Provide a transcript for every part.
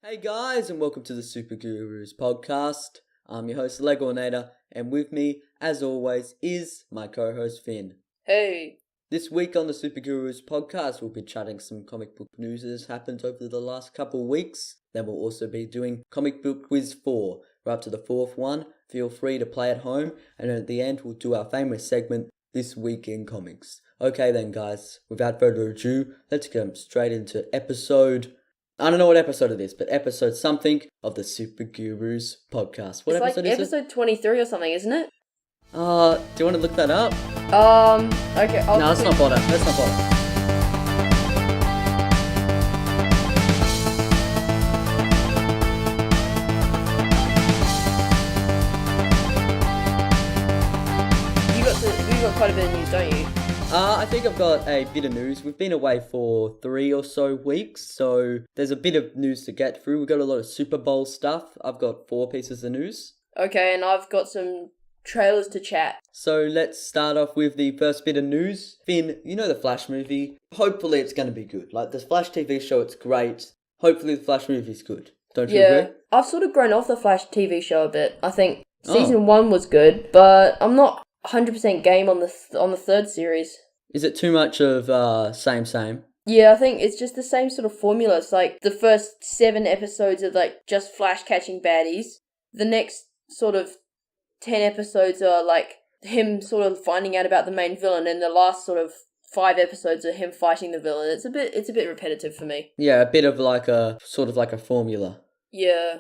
Hey guys, and welcome to the Super Gurus podcast. I'm your host, Legoinator, and with me, as always, is my co-host, Finn. Hey. This week on the Super Gurus podcast, we'll be chatting some comic book news that has happened over the last couple of weeks. Then we'll also be doing Comic Book Quiz 4. We're up to the fourth one. Feel free to play at home. And at the end, we'll do our famous segment, This Week in Comics. Okay then, guys, without further ado, let's get straight into episode... I don't know what episode it is, but episode something of the Super Gurus podcast. What it's episode like is episode 23 or something, isn't it? Do you want to look that up? Okay. No, let's not bother. You got quite a bit of news, don't you? I think I've got a bit of news. We've been away for 3 or so weeks, so there's a bit of news to get through. We've got a lot of Super Bowl stuff. I've got 4 pieces of news. Okay, and I've got some trailers to chat. So let's start off with the first bit of news. Finn, you know the Flash movie? Hopefully it's going to be good. Like, the Flash TV show, it's great. Hopefully the Flash movie's good. Don't you agree? I've sort of grown off the Flash TV show a bit. I think season 1 was good, but I'm not 100% game on the third series. Is it too much of same? Yeah, I think it's just the same sort of formula. It's like the first 7 episodes are like just Flash catching baddies. The next sort of 10 episodes are like him sort of finding out about the main villain, and the last sort of 5 episodes are him fighting the villain. It's a bit repetitive for me. Yeah, a bit of like a sort of like a formula. Yeah,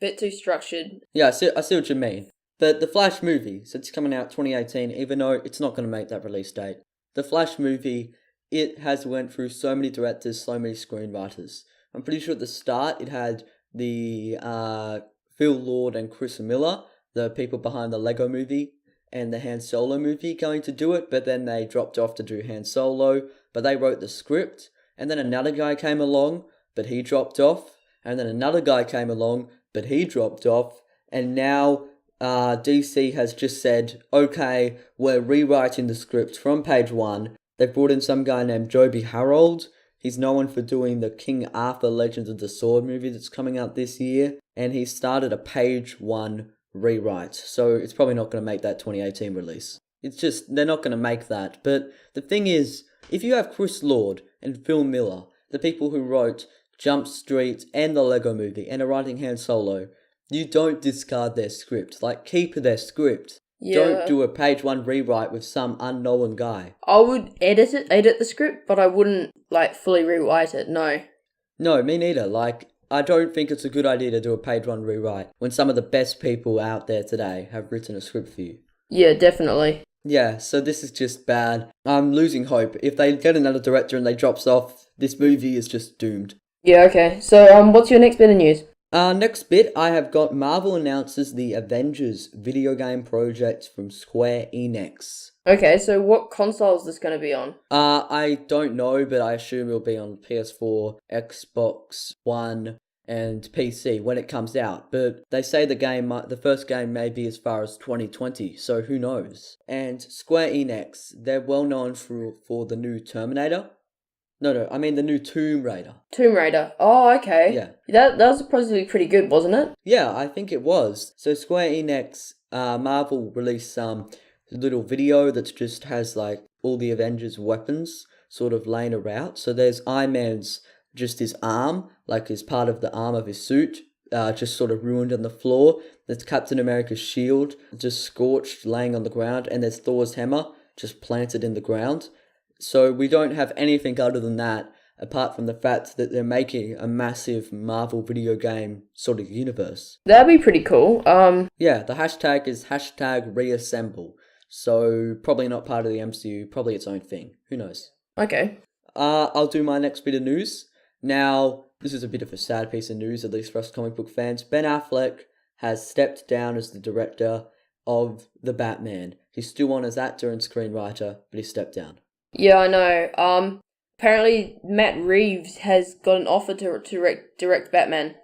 bit too structured. Yeah, I see what you mean. The Flash movie, so it's coming out 2018, even though it's not going to make that release date. The Flash movie, it has went through so many directors, so many screenwriters. I'm pretty sure at the start it had the Phil Lord and Chris Miller, the people behind the Lego movie and the Han Solo movie, going to do it, but then they dropped off to do Han Solo, but they wrote the script, and then another guy came along, but he dropped off, and then another guy came along, but he dropped off, and now DC has just said, okay, we're rewriting the script from page 1. They've brought in some guy named Joby Harold. He's known for doing the King Arthur Legends of the Sword movie that's coming out this year, and he started a page 1 rewrite, so it's probably not going to make that 2018 release. It's just, they're not going to make that. But the thing is, if you have Chris Lord and Phil Miller, the people who wrote Jump Street and the Lego movie and are writing Han Solo, you don't discard their script. Like, keep their script. Yeah. Don't do a page 1 rewrite with some unknown guy. I would edit the script, but I wouldn't, like, fully rewrite it, no. No, me neither. Like, I don't think it's a good idea to do a page 1 rewrite when some of the best people out there today have written a script for you. Yeah, definitely. Yeah, so this is just bad. I'm losing hope. If they get another director and they drops off, this movie is just doomed. Yeah, okay. So, what's your next bit of news? Next bit, I have got Marvel announces the Avengers video game project from Square Enix. Okay, so what console is this going to be on? I don't know, but I assume it'll be on PS4, Xbox One, and PC when it comes out. But they say the first game may be as far as 2020, so who knows? And Square Enix, they're well known for the new Terminator. No, I mean the new Tomb Raider. Tomb Raider. Oh, okay. Yeah. That was supposedly pretty good, wasn't it? Yeah, I think it was. So Square Enix, Marvel released some little video that just has like all the Avengers weapons sort of laying around. So there's Iron Man's, just his arm, like his part of the arm of his suit, just sort of ruined on the floor. There's Captain America's shield, just scorched, laying on the ground. And there's Thor's hammer, just planted in the ground. So we don't have anything other than that, apart from the fact that they're making a massive Marvel video game sort of universe. That'd be pretty cool. Yeah, the hashtag is #reassemble. So probably not part of the MCU, probably its own thing. Who knows? Okay. I'll do my next bit of news. Now, this is a bit of a sad piece of news, at least for us comic book fans. Ben Affleck has stepped down as the director of The Batman. He's still on as actor and screenwriter, but he stepped down. Yeah, I know. Apparently Matt Reeves has got an offer to direct Batman.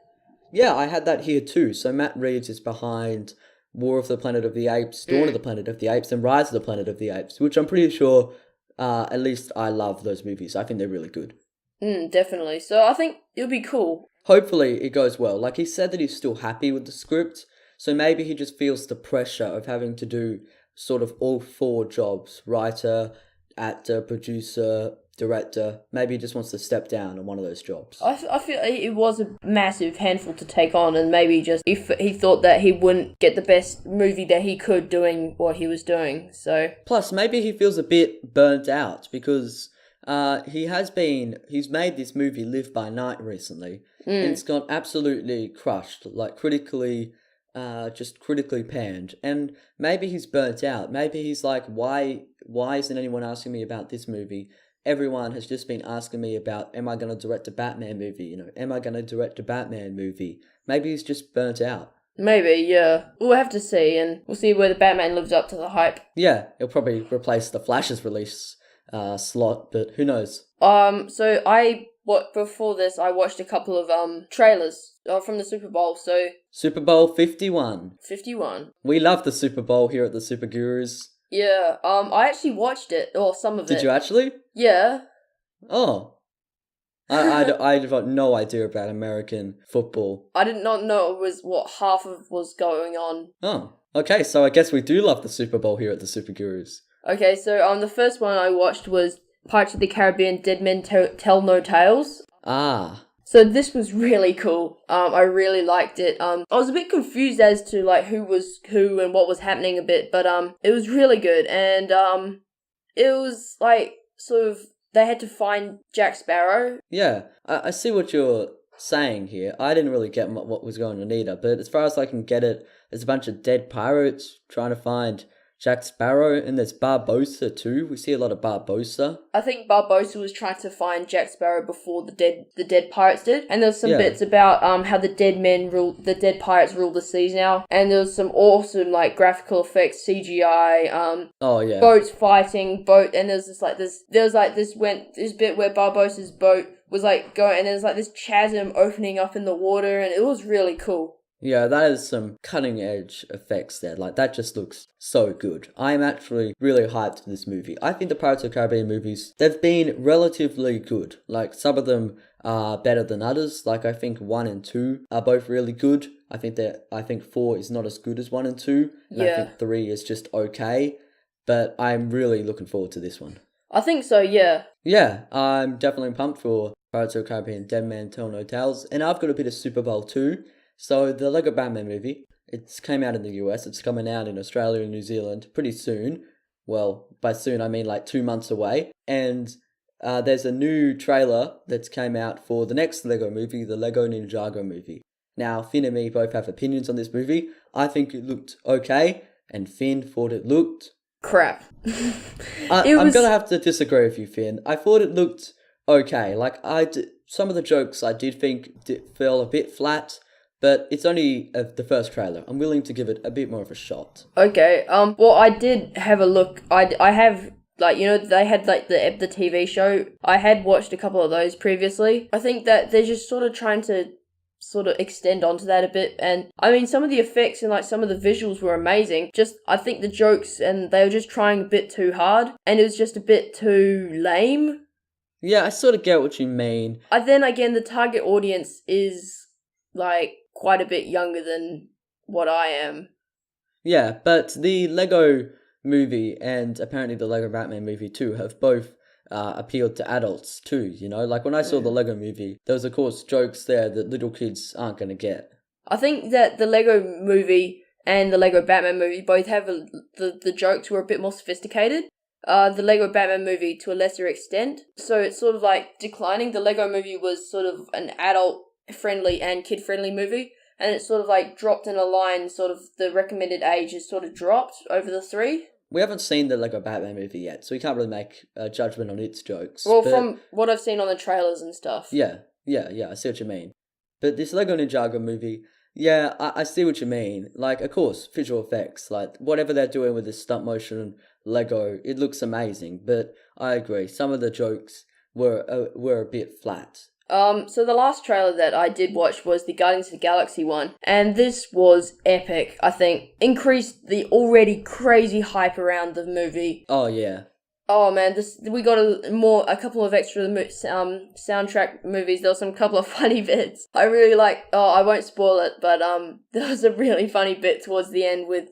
Yeah, I had that here too. So Matt Reeves is behind War of the Planet of the Apes, Dawn of the Planet of the Apes, and Rise of the Planet of the Apes, which I'm pretty sure, at least I love those movies. I think they're really good. Definitely. So I think it'll be cool. hopefully it goes well. Like, he said that he's still happy with the script, so maybe he just feels the pressure of having to do sort of all 4 jobs: writer, actor, producer, director. Maybe he just wants to step down on one of those jobs. I feel it was a massive handful to take on, and maybe just if he thought that he wouldn't get the best movie that he could doing what he was doing. So plus, maybe he feels a bit burnt out because he's made this movie Live by Night recently, and it's got absolutely crushed, like critically panned, and maybe he's burnt out. Maybe he's like, why isn't anyone asking me about this movie? Everyone has just been asking me about, am I going to direct a Batman movie? Am I going to direct a Batman movie? Maybe he's just burnt out. Maybe, yeah. We'll have to see, and we'll see whether Batman lives up to the hype. Yeah, it'll probably replace the Flash's release slot, but who knows? Before this, I watched a couple of trailers from the Super Bowl. So Super Bowl 51. 51. We love the Super Bowl here at the Super Gurus. Yeah. I actually watched it, or some of it. Did you actually? Yeah. Oh. I've got no idea about American football. I did not know it was what half of was going on. Oh, okay. So I guess we do love the Super Bowl here at the Super Gurus. Okay, so the first one I watched was Pirates of the Caribbean: Dead Men Tell No Tales. Ah. So this was really cool. I really liked it. I was a bit confused as to like who was who and what was happening a bit, but it was really good, and it was like sort of they had to find Jack Sparrow. Yeah, I see what you're saying here. I didn't really get what was going on either, but as far as I can get it, there's a bunch of dead pirates trying to find Jack Sparrow, and there's Barbossa too. We see a lot of Barbossa. I think Barbossa was trying to find Jack Sparrow before the dead pirates did, and there was some bits about how the dead pirates rule the seas now, and there was some awesome like graphical effects, CGI, boats fighting, and there was this bit where Barbossa's boat was like going, and there's like this chasm opening up in the water, and it was really cool. Yeah, that is some cutting edge effects there. Like, that just looks so good. I'm actually really hyped for this movie. I think the Pirates of the Caribbean movies, they've been relatively good. Like, some of them are better than others. Like, I think 1 and 2 are both really good. I think 4 is not as good as 1 and 2. And I think 3 is just okay. But I'm really looking forward to this one. I think so, yeah. Yeah, I'm definitely pumped for Pirates of the Caribbean: Dead Man Tell No Tales. And I've got a bit of Super Bowl too. So the Lego Batman movie, it's came out in the US, it's coming out in Australia and New Zealand pretty soon. Well, by soon I mean like 2 months away. And there's a new trailer that's came out for the next Lego movie, the Lego Ninjago movie. Now, Finn and me both have opinions on this movie. I think it looked okay, and Finn thought it looked... crap. I'm gonna have to disagree with you, Finn. I thought it looked okay. Like, some of the jokes I did think fell a bit flat. But it's only the first trailer. I'm willing to give it a bit more of a shot. Okay, well, I did have a look. I have, like, you know, they had, like, the TV show. I had watched a couple of those previously. I think that they're just sort of trying to sort of extend onto that a bit. And, I mean, some of the effects and, like, some of the visuals were amazing. Just, I think the jokes, and they were just trying a bit too hard. And it was just a bit too lame. Yeah, I sort of get what you mean. Then, again, the target audience is, like... quite a bit younger than what I am. Yeah, but the Lego movie and apparently the Lego Batman movie too have both appealed to adults too, you know? Like, when I saw the Lego movie, there was, of course, jokes there that little kids aren't going to get. I think that the Lego movie and the Lego Batman movie both have the jokes were a bit more sophisticated. The Lego Batman movie to a lesser extent. So it's sort of like declining. The Lego movie was sort of an adult-friendly and kid-friendly movie. And it's sort of like dropped in a line, sort of the recommended age is sort of dropped over the 3. We haven't seen the Lego Batman movie yet, so we can't really make a judgment on its jokes. Well, from what I've seen on the trailers and stuff. Yeah, I see what you mean. But this Lego Ninjago movie, yeah, I see what you mean. Like, of course, visual effects, like, whatever they're doing with this stop motion Lego, it looks amazing. But I agree, some of the jokes were a bit flat. So the last trailer that I did watch was the Guardians of the Galaxy one, and this was epic, I think. Increased the already crazy hype around the movie. Oh, yeah. Oh man, we got a couple of extra soundtrack movies. There was some couple of funny bits. I really like. Oh, I won't spoil it, but there was a really funny bit towards the end with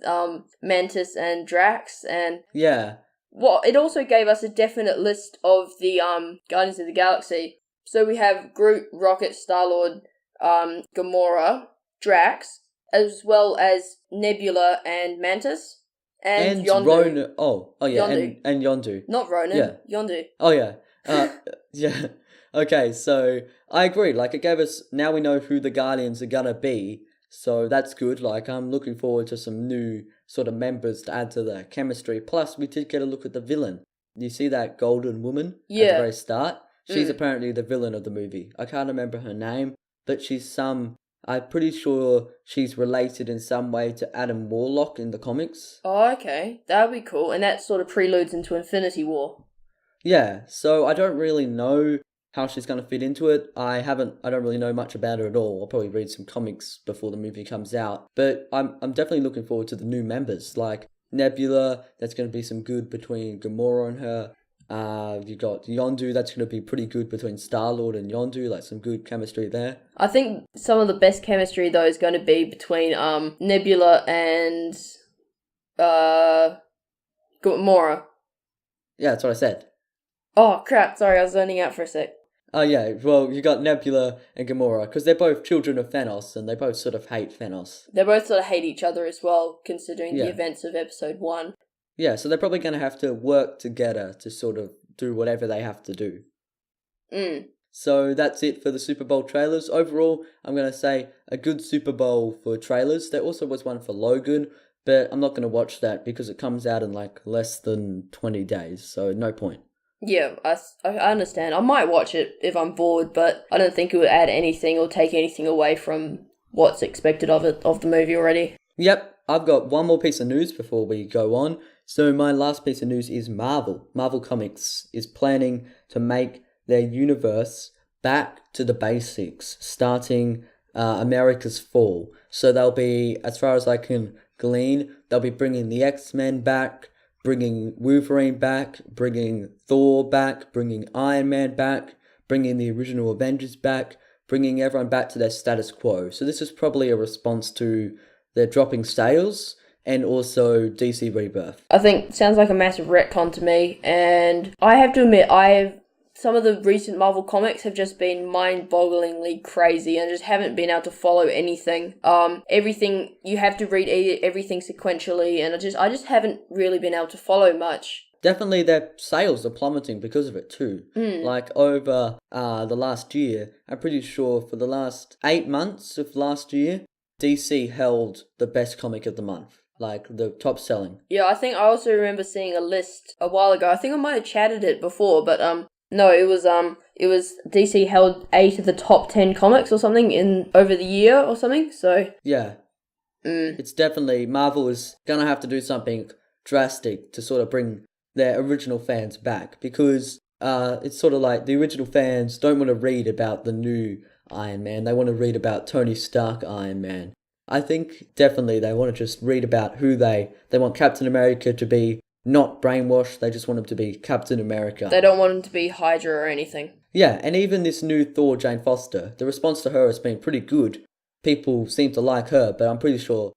Mantis and Drax, and Yeah. well, it also gave us a definite list of the Guardians of the Galaxy. So we have Groot, Rocket, Star-Lord, Gamora, Drax, as well as Nebula and Mantis. And Yondu. Ronan. Oh yeah, Yondu. and Yondu. Not Ronan. Yeah. Yondu. Oh yeah. Yeah. Okay, so I agree. Like, it gave us, now we know who the Guardians are gonna be, so that's good. Like, I'm looking forward to some new sort of members to add to the chemistry. Plus, we did get a look at the villain. You see that golden woman at the Yeah. very start? She's apparently the villain of the movie. I can't remember her name, but I'm pretty sure she's related in some way to Adam Warlock in the comics. Oh, okay. That would be cool. And that sort of preludes into Infinity War. Yeah, so I don't really know how she's going to fit into it. I don't really know much about her at all. I'll probably read some comics before the movie comes out. But I'm definitely looking forward to the new members, like Nebula. That's going to be some good between Gamora and her. You got Yondu, that's going to be pretty good between Star-Lord and Yondu, like some good chemistry there. I think some of the best chemistry, though, is going to be between Nebula and Gamora. Yeah, that's what I said. Oh, crap. Sorry, I was zoning out for a sec. Oh yeah, well, you got Nebula and Gamora, because they're both children of Thanos, and they both sort of hate Thanos. They both sort of hate each other as well, considering Yeah. the events of episode 1. Yeah, so they're probably going to have to work together to sort of do whatever they have to do. So that's it for the Super Bowl trailers. Overall, I'm going to say a good Super Bowl for trailers. There also was one for Logan, but I'm not going to watch that because it comes out in like less than 20 days, so no point. Yeah, I understand. I might watch it if I'm bored, but I don't think it would add anything or take anything away from what's expected of the movie already. Yep, I've got one more piece of news before we go on. So my last piece of news is Marvel. Marvel Comics is planning to make their universe back to the basics, starting America's Fall. So they'll be, as far as I can glean, they'll be bringing the X-Men back, bringing Wolverine back, bringing Thor back, bringing Iron Man back, bringing the original Avengers back, bringing everyone back to their status quo. So this is probably a response to their dropping sales and also DC Rebirth. I think it sounds like a massive retcon to me, and I have to admit, some of the recent Marvel comics have just been mind-bogglingly crazy and just haven't been able to follow anything. Everything, you have to read everything sequentially, and I just haven't really been able to follow much. Definitely their sales are plummeting because of it too. Like over the last year, I'm pretty sure for the last 8 months of last year, DC held the best comic of the month. Like the top selling. Yeah, I think I also remember seeing a list a while ago. I think I might have chatted it before, but no, it was DC held 8 of the top 10 comics or something in over the year or something. So yeah, it's definitely, Marvel is gonna have to do something drastic to sort of bring their original fans back, because it's sort of like the original fans don't want to read about the new Iron Man. They want to read about Tony Stark Iron Man. I think definitely they want to just read about who they want Captain America to be not brainwashed. They just want him to be Captain America. They don't want him to be Hydra or anything. Yeah, and even this new Thor, Jane Foster, the response to her has been pretty good. People seem to like her, but I'm pretty sure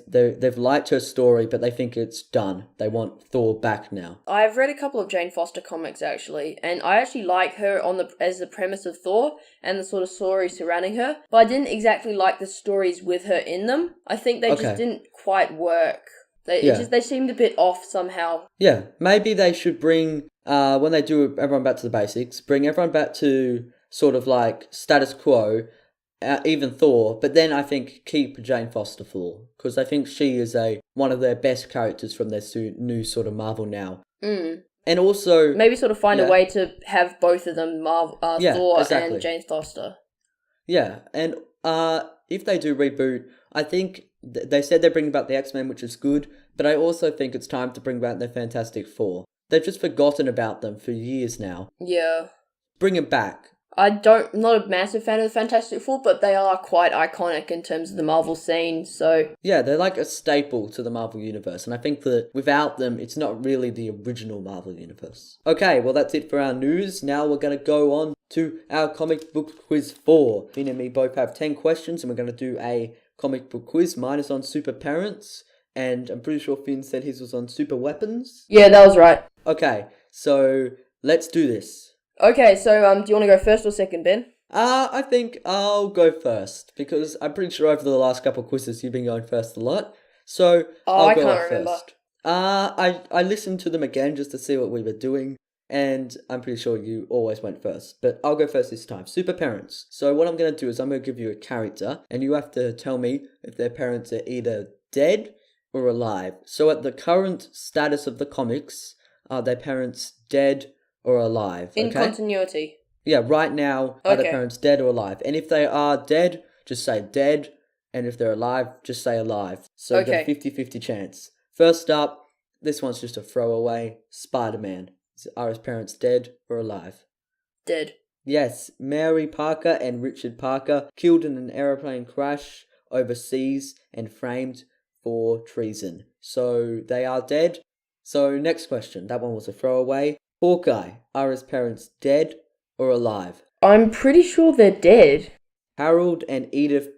they've liked her story, but they think it's done. They want Thor back now. I've read a couple of Jane Foster comics actually, and I actually like her as the premise of Thor and the sort of story surrounding her, but I didn't exactly like the stories with her in them. I think they just didn't quite work. They seemed a bit off somehow. Yeah, maybe they should bring, when they do everyone back to the basics, bring everyone back to sort of like status quo, even Thor, but then I think keep Jane Foster Thor, because I think she is one of their best characters from their new sort of Marvel now. And also maybe sort of find a way to have both of them, Thor and Jane Foster. Yeah, and if they do reboot, I think they said they're bringing back the X-Men, which is good, but I also think it's time to bring back the Fantastic Four. They've just forgotten about them for years now. Yeah. Bring them back. I'm not a massive fan of the Fantastic Four, but they are quite iconic in terms of the Marvel scene, so... Yeah, they're like a staple to the Marvel Universe, and I think that without them, it's not really the original Marvel Universe. Okay, well that's it for our news. Now we're going to go on to our comic book quiz 4. Finn and me both have 10 questions, and we're going to do a comic book quiz. Mine is on super parents, and I'm pretty sure Finn said his was on super weapons. Yeah, that was right. Okay, so let's do this. Okay, so do you want to go first or second, Ben? I think I'll go first, because I'm pretty sure over the last couple of quizzes you've been going first a lot. So I'll I go can't remember. first. I listened to them again just to see what we were doing, and I'm pretty sure you always went first. But I'll go first this time. Super parents. So what I'm going to do is I'm going to give you a character, and you have to tell me if their parents are either dead or alive. So at the current status of the comics, are their parents dead or alive? In okay? continuity. Yeah, right now, are their Okay. parents dead or alive? And if they are dead, just say dead. And if they're alive, just say alive. So you've got a Okay. 50-50 chance. First up, this one's just a throwaway. Spider-Man. Are his parents dead or alive? Dead. Yes, Mary Parker and Richard Parker killed in an aeroplane crash overseas and framed for treason. So they are dead. So next question. That one was a throwaway. Hawkeye. Are his parents dead or alive? I'm pretty sure they're dead. Harold and Edith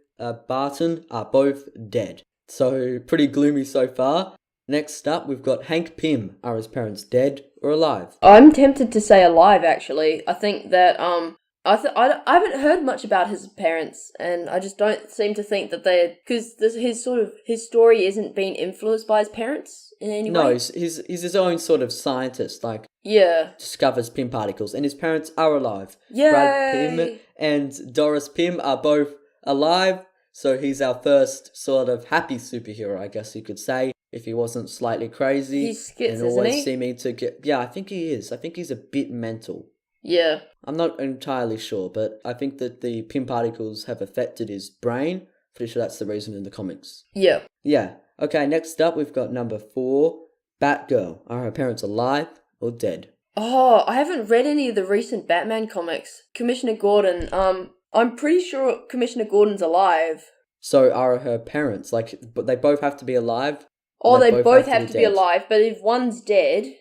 Barton are both dead. So pretty gloomy so far. Next up, we've got Hank Pym. Are his parents dead or alive? I'm tempted to say alive, actually. I think that, I haven't heard much about his parents, and I just don't seem to think that they're... Because his story isn't being influenced by his parents in any way. No, he's his own sort of scientist, like, Yeah. discovers Pym particles, and his parents are alive. Yay! Brad Pym and Doris Pym are both alive, so he's our first sort of happy superhero, I guess you could say, if he wasn't slightly crazy. He's schiz, and isn't always he? seeming to get... Yeah, I think he is. I think he's a bit mental. Yeah. I'm not entirely sure, but I think that the Pym particles have affected his brain. Pretty sure that's the reason in the comics. Yeah. Yeah. Okay, next up we've got number 4, Batgirl. Are her parents alive or dead? Oh, I haven't read any of the recent Batman comics. Commissioner Gordon, I'm pretty sure Commissioner Gordon's alive. So are her parents, but they both have to be alive? Oh, they both have have to be dead? alive, but if one's dead...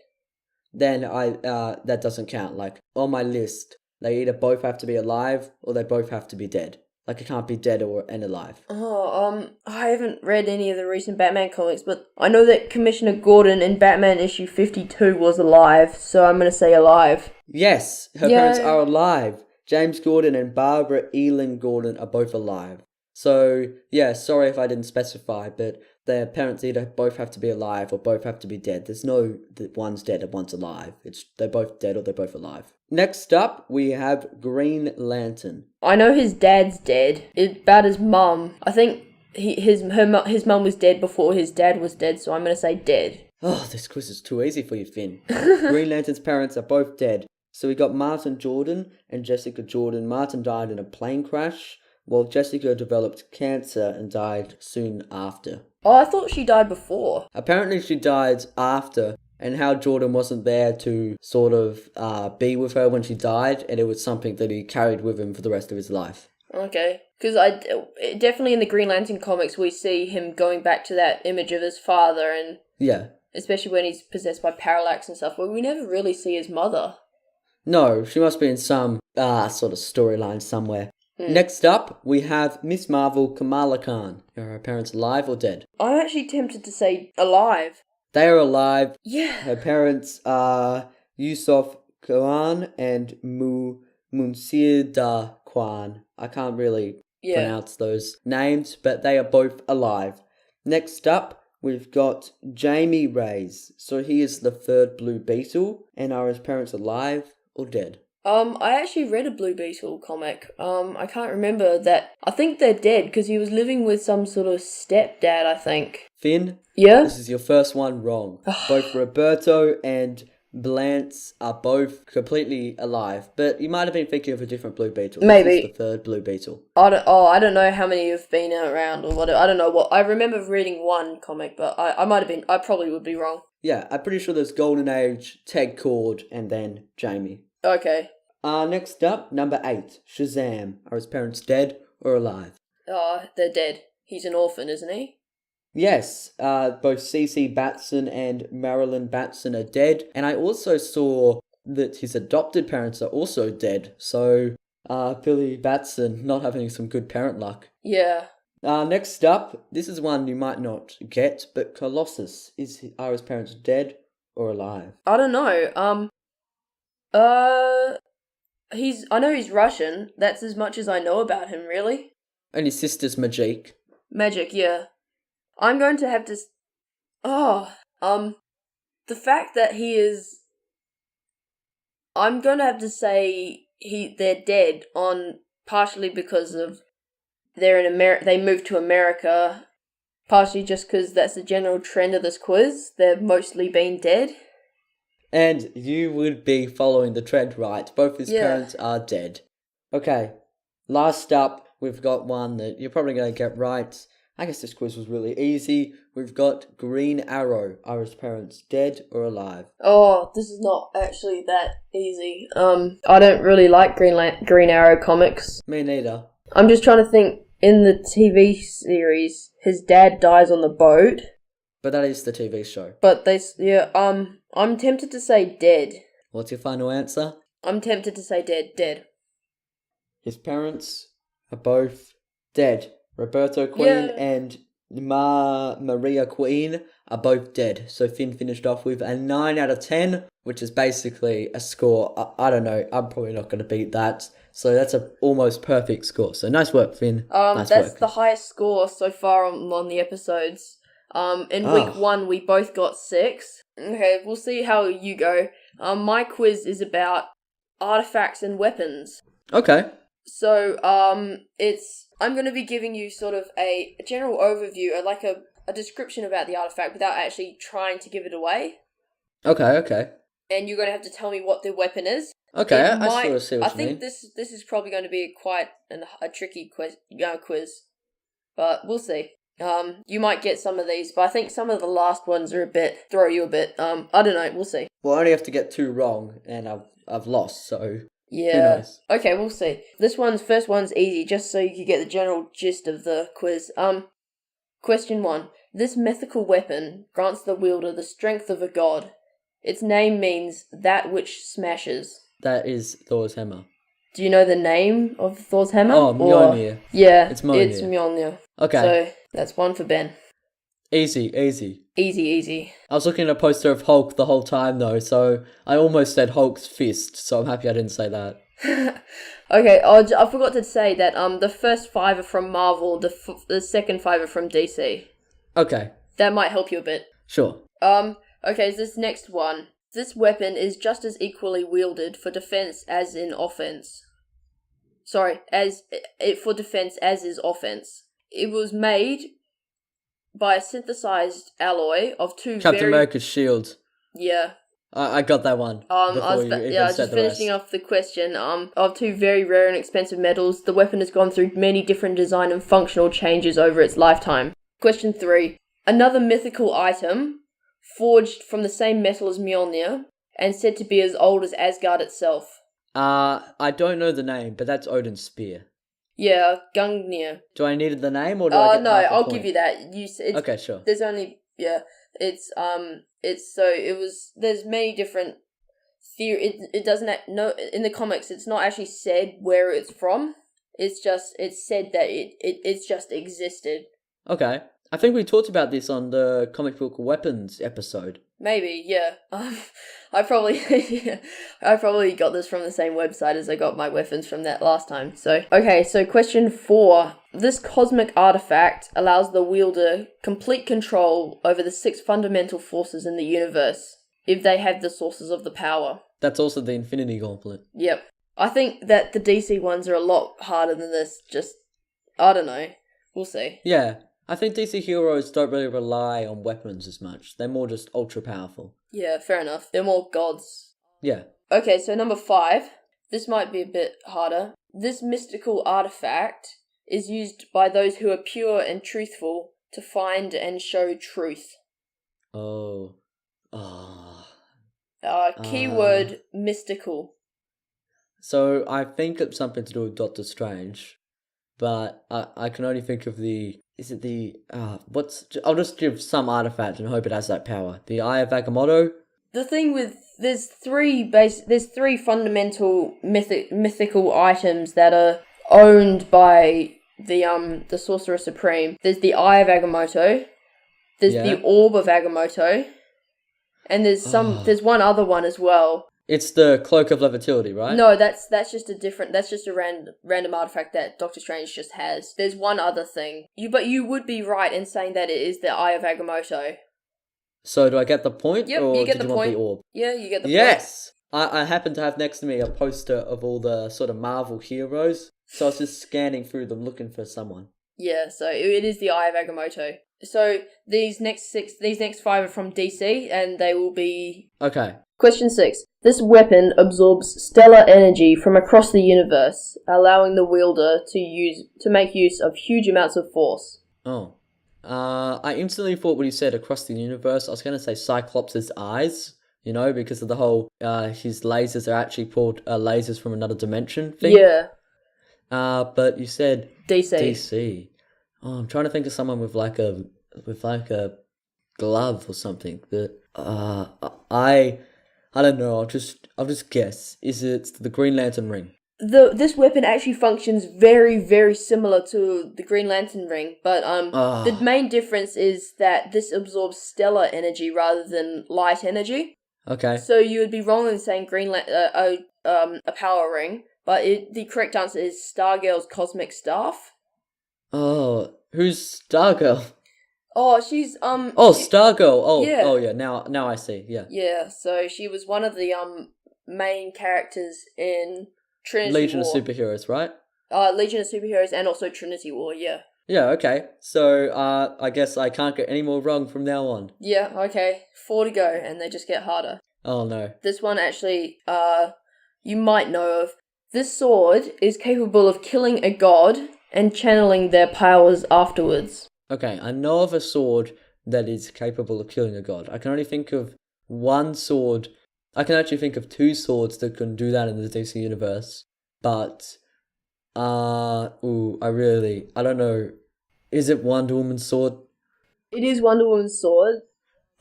Then that doesn't count. Like, on my list, they either both have to be alive or they both have to be dead. Like, it can't be dead and alive. Oh, I haven't read any of the recent Batman comics, but I know that Commissioner Gordon in Batman issue 52 was alive, so I'm gonna say alive. Yes, her Yay. parents are alive. James Gordon and Barbara Elin Gordon are both alive. So, yeah, sorry if I didn't specify, but their parents either both have to be alive or both have to be dead. There's no that one's dead and one's alive. They're both dead or they're both alive. Next up, we have Green Lantern. I know his dad's dead. It's about his mum. I think his mum was dead before his dad was dead, so I'm gonna say dead. Oh, this quiz is too easy for you, Finn. Green Lantern's parents are both dead. So we got Martin Jordan and Jessica Jordan. Martin died in a plane crash, while Jessica developed cancer and died soon after. Oh, I thought she died before. Apparently she died after, and Hal Jordan wasn't there to sort of be with her when she died, and it was something that he carried with him for the rest of his life. Okay. Because definitely in the Green Lantern comics we see him going back to that image of his father, and Yeah. especially when he's possessed by parallax and stuff, but we never really see his mother. No, she must be in some sort of storyline somewhere. Next up, we have Miss Marvel Kamala Khan. Are her parents alive or dead? I'm actually tempted to say alive. They are alive. Yeah. Her parents are Yusuf Khan and Munsida Khan. I can't really pronounce those names, but they are both alive. Next up, we've got Jamie Reyes. So he is the third Blue Beetle. And are his parents alive or dead? I actually read a Blue Beetle comic. I can't remember that. I think they're dead because he was living with some sort of stepdad, I think. Finn? Yeah? This is your first one wrong. Both Roberto and Blance are both completely alive, but you might have been thinking of a different Blue Beetle. Maybe. This is the third Blue Beetle. I don't know how many have been around or whatever. I don't know what. I remember reading one comic, but I probably would be wrong. Yeah, I'm pretty sure there's Golden Age, Ted Cord, and then Jamie. Okay. Next up, number 8, Shazam. Are his parents dead or alive? They're dead. He's an orphan, isn't he? Yes, both CC Batson and Marilyn Batson are dead, and I also saw that his adopted parents are also dead, so Billy Batson not having some good parent luck. Yeah. Next up, this is one you might not get, but Colossus. Are his parents dead or alive? I don't know. I know he's Russian. That's as much as I know about him, really. And his sister's Majik. Magic, yeah. I'm going to have to... the fact that he is... I'm going to have to say they're dead on partially because of they're in they moved to America, partially just because that's the general trend of this quiz. They've mostly been dead. And you would be following the trend right. Both his parents are dead. Okay, last up, we've got one that you're probably going to get right. I guess this quiz was really easy. We've got Green Arrow. Are his parents dead or alive? Oh, this is not actually that easy. I don't really like Green Arrow comics. Me neither. I'm just trying to think. In the TV series, his dad dies on the boat. But that is the TV show. But I'm tempted to say dead. What's your final answer? I'm tempted to say dead. His parents are both dead. Roberto Queen and Maria Queen are both dead. So Finn finished off with a 9 out of 10, which is basically a score. I don't know. I'm probably not going to beat that. So that's a almost perfect score. So nice work, Finn. Nice that's work. The highest score so far on the episodes. In week 1, we both got 6. Okay, we'll see how you go. My quiz is about artifacts and weapons. Okay. So, I'm going to be giving you sort of a general overview, or like a description about the artifact without actually trying to give it away. Okay. And you're going to have to tell me what the weapon is. Okay, I sort of see what you mean. I think this is probably going to be quite a tricky quiz, but we'll see. You might get some of these, but I think some of the last ones are throw you a bit. I don't know, we'll see. Well, I only have to get 2 wrong, and I've lost, so yeah. Who knows? Okay, we'll see. First one's easy, just so you can get the general gist of the quiz. Question 1. This mythical weapon grants the wielder the strength of a god. Its name means that which smashes. That is Thor's hammer. Do you know the name of Thor's hammer? Oh, Mjolnir. Yeah, it's Mjolnir. It's Mjolnir. Okay. So, that's 1 for Ben. Easy. Easy. I was looking at a poster of Hulk the whole time, though, so I almost said Hulk's fist, so I'm happy I didn't say that. Okay, I forgot to say that the first 5 are from Marvel, the second 5 are from DC. Okay. That might help you a bit. Sure. Okay, so this next one. This weapon is just as equally wielded for defense as in offense. For defense as is offense. It was made by a synthesized alloy of two Captain America's shield. Yeah. I got that one. I was just finishing off the question. Of 2 very rare and expensive metals, the weapon has gone through many different design and functional changes over its lifetime. Question 3. Another mythical item, forged from the same metal as Mjolnir, and said to be as old as Asgard itself. I don't know the name, but that's Odin's spear. Yeah, Gungnir. Do I need the name, or do I get no, half a I'll point? give you that. Okay, sure. There's only, there's many different theory. It doesn't, in the comics, it's not actually said where it's from. It's said that it's just existed. Okay. I think we talked about this on the comic book weapons episode. Maybe, yeah. I probably got this from the same website as I got my weapons from that last time. So question 4. This cosmic artifact allows the wielder complete control over the 6 fundamental forces in the universe, if they have the sources of the power. That's also the Infinity Gauntlet. Yep. I think that the DC ones are a lot harder than this. I don't know. We'll see. Yeah. I think DC heroes don't really rely on weapons as much. They're more just ultra powerful. Yeah, fair enough. They're more gods. Yeah. Okay, so number 5. This might be a bit harder. This mystical artifact is used by those who are pure and truthful to find and show truth. Oh. Keyword mystical. So I think it's something to do with Doctor Strange, but I can only think of the. Is it the what's? I'll just give some artifact and hope it has that power. The Eye of Agamotto. The thing with there's three fundamental mythical items that are owned by the Sorcerer Supreme. There's the Eye of Agamotto, there's the Orb of Agamotto, and there's one other one as well. It's the Cloak of Levitility, right? No, that's just a random artifact that Doctor Strange just has. There's one other thing. But you would be right in saying that it is the Eye of Agamotto. So do I get the point? Yep, or you get did the you point. Want the orb? Yeah, you get the point. Yes! I happen to have next to me a poster of all the sort of Marvel heroes, so I was just scanning through them looking for someone. Yeah, so it is the Eye of Agamotto. So these next five are from DC, and they will be... Okay. Question 6. This weapon absorbs stellar energy from across the universe, allowing the wielder to make use of huge amounts of force. Oh. I instantly thought when you said across the universe, I was going to say Cyclops' eyes, because of the whole, his lasers are actually pulled lasers from another dimension thing. Yeah. But you said DC. Oh, I'm trying to think of someone with like a glove or something. But I don't know. I'll just guess. Is it the Green Lantern ring? This weapon actually functions very, very similar to the Green Lantern ring, but the main difference is that this absorbs stellar energy rather than light energy. Okay. So you would be wrong in saying a power ring, but the correct answer is Stargirl's cosmic staff. Oh, who's Stargirl? Oh, she's Stargirl. Oh, yeah. Oh, yeah. Now I see. Yeah. Yeah. So she was one of the main characters in Trinity Legion War. of Superheroes, right? Legion of Superheroes and also Trinity War. Yeah. Yeah. Okay. So I guess I can't get any more wrong from now on. Yeah. Okay. 4 to go, and they just get harder. Oh no. This one actually, you might know of. This sword is capable of killing a god and channeling their powers afterwards. Okay, I know of a sword that is capable of killing a god. I can only think of one sword. I can actually think of 2 swords that can do that in the DC universe. But, I don't know. Is it Wonder Woman's sword? It is Wonder Woman's sword.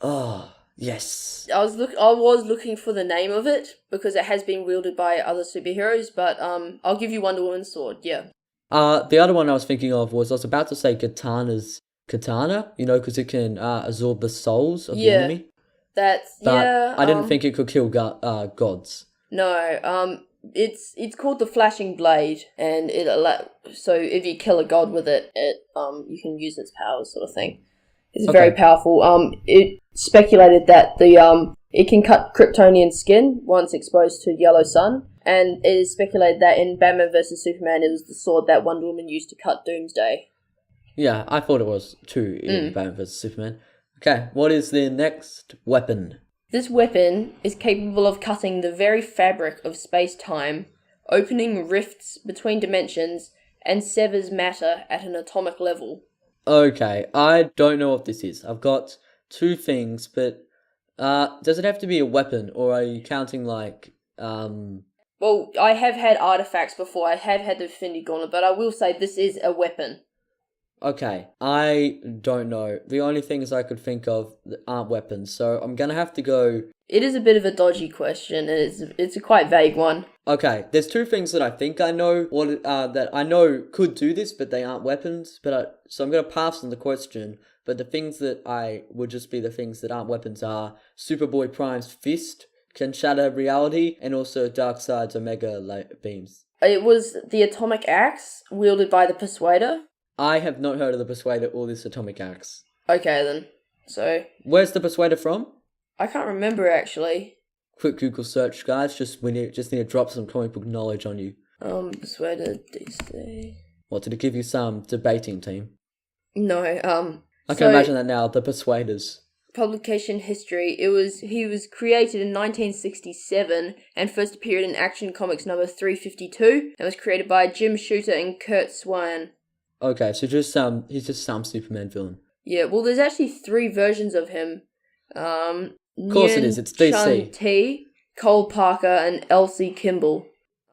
Oh, yes. I was looking for the name of it because it has been wielded by other superheroes, but I'll give you Wonder Woman's sword. Yeah. The other one I was thinking of I was about to say katana, because it can absorb the souls of the enemy. But I didn't think it could kill gods. No, it's called the Flashing Blade, and so if you kill a god with it, you can use its powers, sort of thing. It's very powerful. It speculated that it can cut Kryptonian skin once exposed to yellow sun, and it is speculated that in Batman vs Superman, it was the sword that Wonder Woman used to cut Doomsday. Yeah, I thought it was too in Batman vs Superman. Okay, what is the next weapon? This weapon is capable of cutting the very fabric of space-time, opening rifts between dimensions, and severs matter at an atomic level. Okay, I don't know what this is. I've got 2 things, but does it have to be a weapon, or are you counting like... Well, I have had artifacts before. I have had the Infinity Gauntlet, but I will say this is a weapon. Okay, I don't know. The only things I could think of aren't weapons, so I'm gonna have to go... It is a bit of a dodgy question, and it's a quite vague one. Okay, there's 2 things that I think I know that I know could do this, but they aren't weapons. So I'm gonna pass on the question. But the things that I would just be the things that aren't weapons are Superboy Prime's fist can shatter reality, and also Darkseid's Omega beams. It was the atomic axe wielded by the Persuader. I have not heard of the Persuader or this atomic axe. Okay then. So where's the Persuader from? I can't remember actually. Quick Google search, guys. Just need to drop some comic book knowledge on you. Persuader DC. What, did it give you some debating team? No. I can imagine that now. The Persuaders. Publication history. He was created in 1967 and first appeared in Action Comics number 352 and was created by Jim Shooter and Kurt Swan. Okay, so he's just some Superman villain. Yeah, well, there's actually 3 versions of him. Of course it is. It's DC. Chun T, Cole Parker, and Elsie Kimball.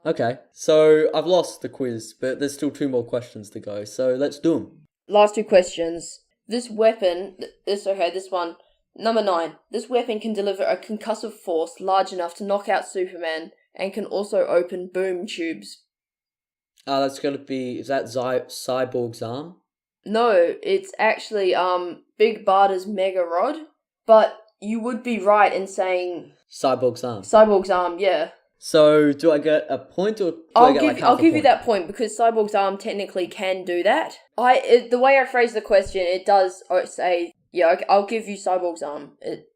Okay, so I've lost the quiz, but there's still 2 more questions to go, so let's do them. Last 2 questions. This weapon, this one. Number 9. This weapon can deliver a concussive force large enough to knock out Superman and can also open boom tubes. That's gonna be, is that Cyborg's arm? No, it's actually Big Barda's Mega Rod, but you would be right in saying Cyborg's arm. Cyborg's arm, yeah. So, do I get a point or do I get like half a point? I'll give you that point because Cyborg's arm technically can do that. The way I phrase the question, it does say, yeah, I'll give you Cyborg's arm. It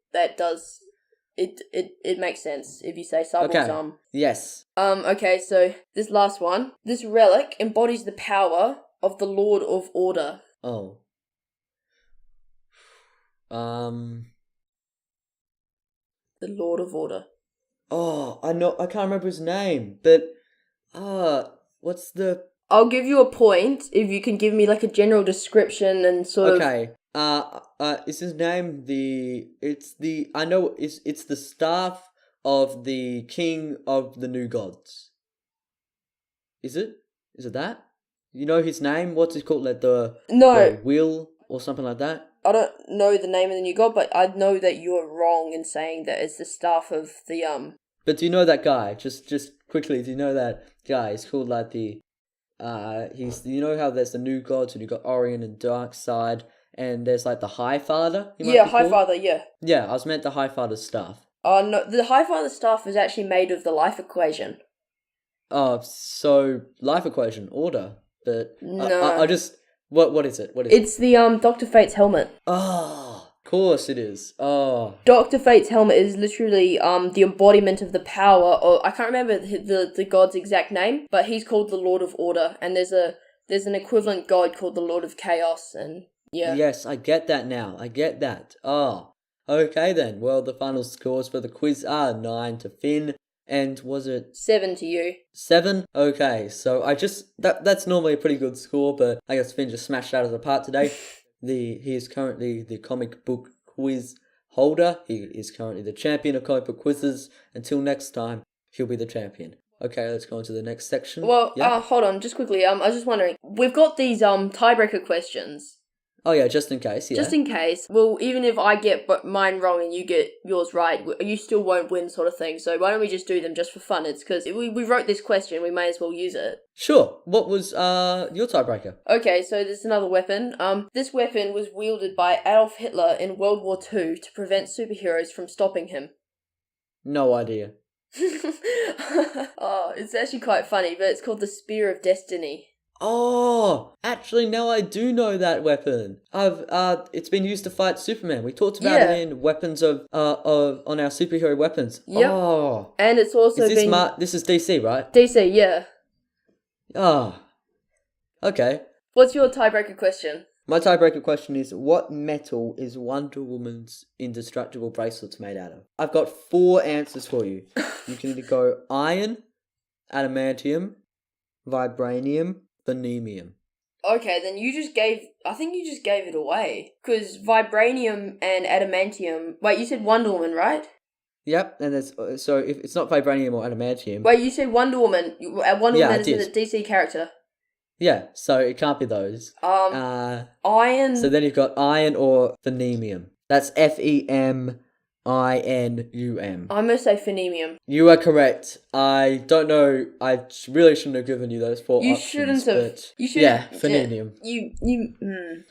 makes sense if you say Cyborg's arm. Yes. Okay, so this last one. This relic embodies the power of the Lord of Order. Oh. The Lord of Order. Oh, I can't remember his name, but, what's the... I'll give you a point if you can give me like a general description and sort of... Okay, is his name it's the staff of the King of the New Gods. Is it? Is it that? You know his name? What's it called? Like the wheel or something like that? I don't know the name of the new god, but I know that you're wrong in saying that it's the staff of the But do you know that guy? Just quickly, do you know that guy? He's called like the he's, you know how there's the new gods and you got Orion and Darkseid, and there's like the High Father. High Father. Yeah. Yeah, I was meant the High Father's staff. Oh no, the High Father staff is actually made of the life equation. Oh, so life equation order, but no, I just. What is it? It's the Dr. Fate's helmet. Oh, of course it is. Oh. Dr. Fate's helmet is literally the embodiment of the power, or I can't remember the god's exact name, but he's called the Lord of Order, and there's an equivalent god called the Lord of Chaos, and yeah. Yes, I get that now. I get that. Oh. Okay then. Well, the final scores for the quiz are 9 to Finn. And was it 7 to you? 7? Okay, so that's normally a pretty good score, but I guess Finn just smashed out of the park today. He is currently the comic book quiz holder. He is currently the champion of comic book quizzes. Until next time, he'll be the champion. Okay, let's go on to the next section. Well, hold on, just quickly. I was just wondering, we've got these tiebreaker questions. Oh yeah, just in case, yeah. Just in case. Well, even if I get mine wrong and you get yours right, you still won't win sort of thing. So why don't we just do them just for fun? It's because we wrote this question, we may as well use it. Sure. What was your tiebreaker? Okay, so there's another weapon. This weapon was wielded by Adolf Hitler in World War II to prevent superheroes from stopping him. No idea. Oh, it's actually quite funny, but it's called the Spear of Destiny. Oh, actually, now I do know that weapon. It's been used to fight Superman. We talked about it in weapons on our superhero weapons. Yep. Oh, and it's also this is DC, right? DC, yeah. Oh, okay. What's your tiebreaker question? My tiebreaker question is, what metal is Wonder Woman's indestructible bracelets made out of? I've got 4 answers for you. You can either go iron, adamantium, vibranium, vanadium. Okay, then I think you just gave it away. Because vibranium and adamantium... Wait, you said Wonder Woman, right? Yep, and so if it's not vibranium or adamantium... Wait, you said Wonder Woman. Wonder Woman is a DC character. Yeah, so it can't be those. Iron... So then you've got iron or vanadium. That's F-E-M... I-N-U-M. I'm going to say phonemium. You are correct. I don't know. I really shouldn't have given you those 4 you options. Shouldn't have. You should. Yeah, phonemium.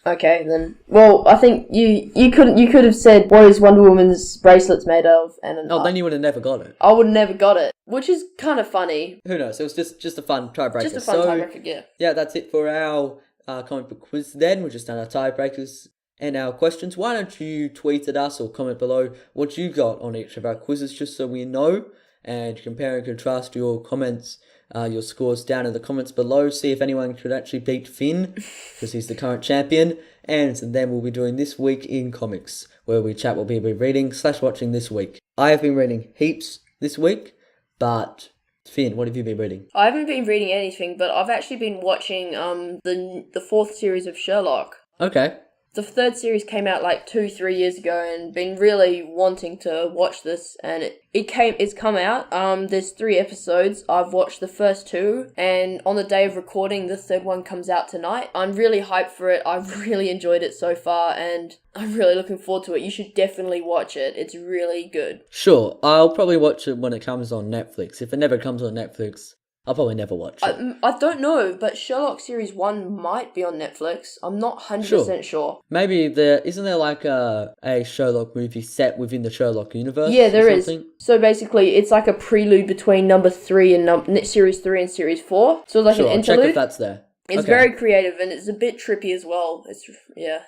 Okay, then. Well, I think you could have said, what is Wonder Woman's bracelets made of? And then you would have never got it. I would have never got it. Which is kind of funny. Who knows? It was just a fun tiebreaker. Just a fun tiebreaker, yeah. Yeah, that's it for our comic book quiz then. We've just done our tiebreakers and our questions. Why don't you tweet at us or comment below what you got on each of our quizzes, just so we know, and compare and contrast your comments, your scores down in the comments below. See if anyone could actually beat Finn, because he's the current champion. And then we'll be doing This Week in Comics, where we chat what we'll be reading / watching this week. I have been reading heaps this week, but Finn, what have you been reading? I haven't been reading anything, but I've actually been watching the 4th series of Sherlock. Okay. the third series came out like 2-3 years ago, and been really wanting to watch this, and it's come out. There's 3 episodes. I've watched the first 2, and on the day of recording, the third one comes out tonight. I'm really hyped for it. I've really enjoyed it so far, and I'm really looking forward to it. You should definitely watch it. It's really good. Sure, I'll probably watch it when it comes on Netflix. If it never comes on Netflix, I'll probably never watch it. I don't know, but Sherlock Series 1 might be on Netflix. I'm not 100% sure. Maybe isn't there like a Sherlock movie set within the Sherlock universe? Yeah, there is. So basically, it's like a prelude between number 3 and Series 3 and Series 4. So it's like an interlude. I'll check if that's there. It's very creative, and it's a bit trippy as well. Yeah.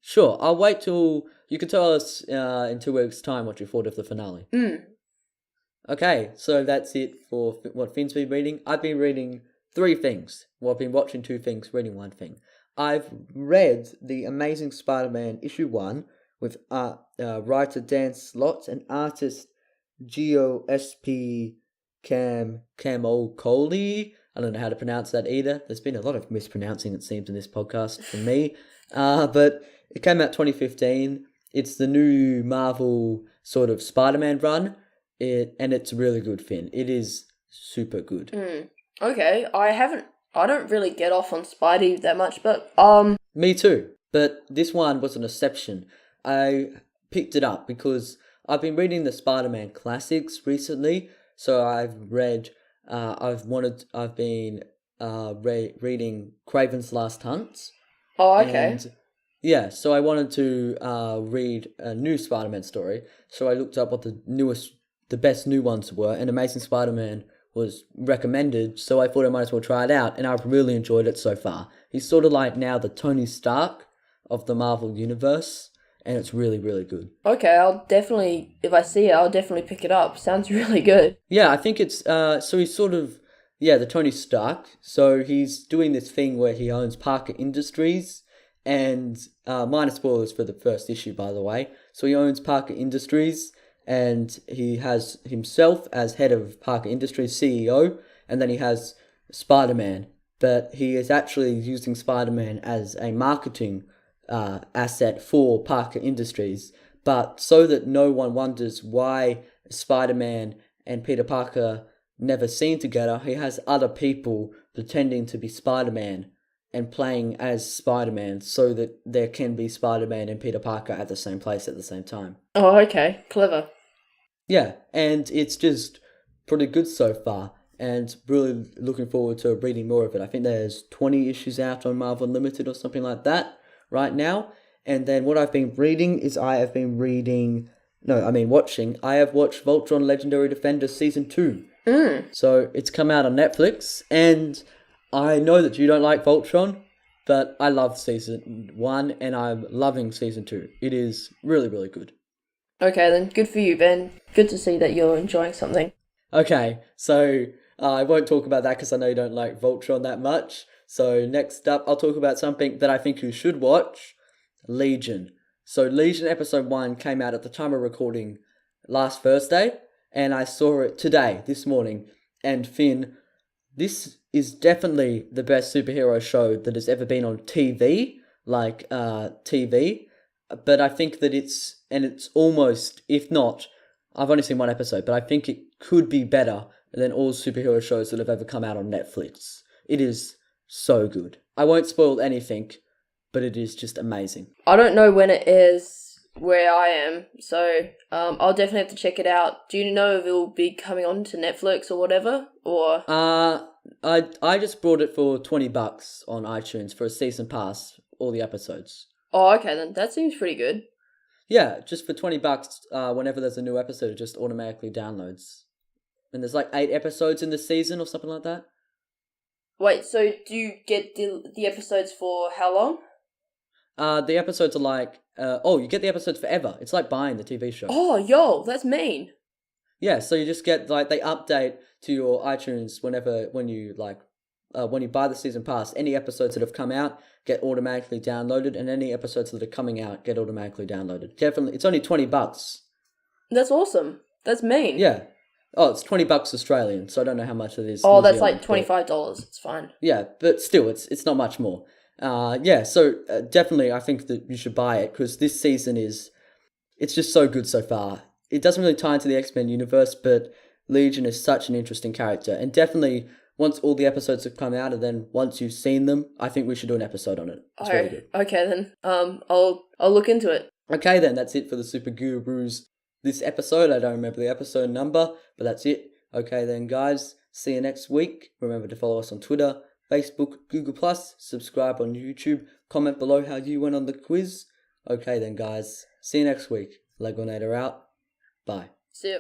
Sure, I'll wait till you can tell us in 2 weeks' time what you thought of the finale. Okay, so that's it for what Finn's been reading. I've been reading 3 things. Well, I've been watching 2 things, reading 1 thing. I've read The Amazing Spider-Man issue 1 with writer Dan Slott and artist G.O.S.P. Camolcoli. I don't know how to pronounce that either. There's been a lot of mispronouncing, it seems, in this podcast from me. But it came out 2015. It's the new Marvel sort of Spider-Man run. And it's really good, Finn. It is super good. Okay, I don't really get off on Spidey that much, but Me too. But this one was an exception. I picked it up because I've been reading the Spider-Man classics recently. So I've read reading Kraven's Last Hunt. Oh, okay. And yeah, so I wanted to read a new Spider-Man story. So I looked up what the best new ones were, and Amazing Spider-Man was recommended, so I thought I might as well try it out, and I've really enjoyed it so far. He's sort of like now the Tony Stark of the Marvel Universe, and it's really, really good. Okay, if I see it, I'll definitely pick it up. Sounds really good. Yeah, I think it's, so he's sort of, the Tony Stark, so he's doing this thing where he owns Parker Industries, and minor spoilers for the first issue, by the way. So he owns Parker Industries, and he has himself as head of Parker Industries, CEO, and then he has Spider-Man. But he is actually using Spider-Man as a marketing asset for Parker Industries. But so that no one wonders why Spider-Man and Peter Parker never seen together, he has other people pretending to be Spider-Man and playing as Spider-Man so that there can be Spider-Man and Peter Parker at the same place at the same time. Oh, okay. Clever. Yeah, and it's just pretty good so far, and really looking forward to reading more of it. I think there's 20 issues out on Marvel Unlimited or something like that right now. And then what I've been reading is watching. I have watched Voltron Legendary Defender Season 2. So it's come out on Netflix, and I know that you don't like Voltron, but I love Season 1, and I'm loving Season 2. It is really, really good. Okay, then. Good for you, Ben. Good to see that you're enjoying something. Okay, so I won't talk about that because I know you don't like Voltron that much. So next up, I'll talk about something that I think you should watch, Legion. So Legion Episode 1 came out at the time of recording last Thursday, and I saw it today, this morning. And Finn, this is definitely the best superhero show that has ever been on TV, but I think that it's almost, if not, I've only seen 1 episode, but I think it could be better than all superhero shows that have ever come out on Netflix. It is so good. I won't spoil anything, but it is just amazing. I don't know when it is where I am, so I'll definitely have to check it out. Do you know if it will be coming on to Netflix or whatever? Or I just bought it for $20 on iTunes for a season pass, all the episodes. Oh, okay, then that seems pretty good. Yeah, just for $20, whenever there's a new episode, it just automatically downloads. And there's like 8 episodes in the season or something like that. Wait, so do you get the episodes for how long? The episodes are like, you get the episodes forever. It's like buying the TV show. Oh, yo, that's mean. Yeah, so you just get, they update to your iTunes when you buy the season pass. Any episodes that have come out get automatically downloaded, and any episodes that are coming out get automatically downloaded. Definitely, it's only $20. That's awesome. That's mean. Yeah. Oh, it's $20 Australian, so I don't know how much it is. Oh, that's like $25. It's fine. Yeah, but still, it's not much more. So definitely I think that you should buy it because this season it's just so good so far. It doesn't really tie into the X-Men universe, but Legion is such an interesting character. And definitely, once all the episodes have come out, and then once you've seen them, I think we should do an episode on it. It's very good. Okay then. I'll look into it. Okay then, that's it for the Super Gurus this episode. I don't remember the episode number, but that's it. Okay then, guys. See you next week. Remember to follow us on Twitter, Facebook, Google+, subscribe on YouTube, comment below how you went on the quiz. Okay then, guys. See you next week. Legoinator out. Bye. See you.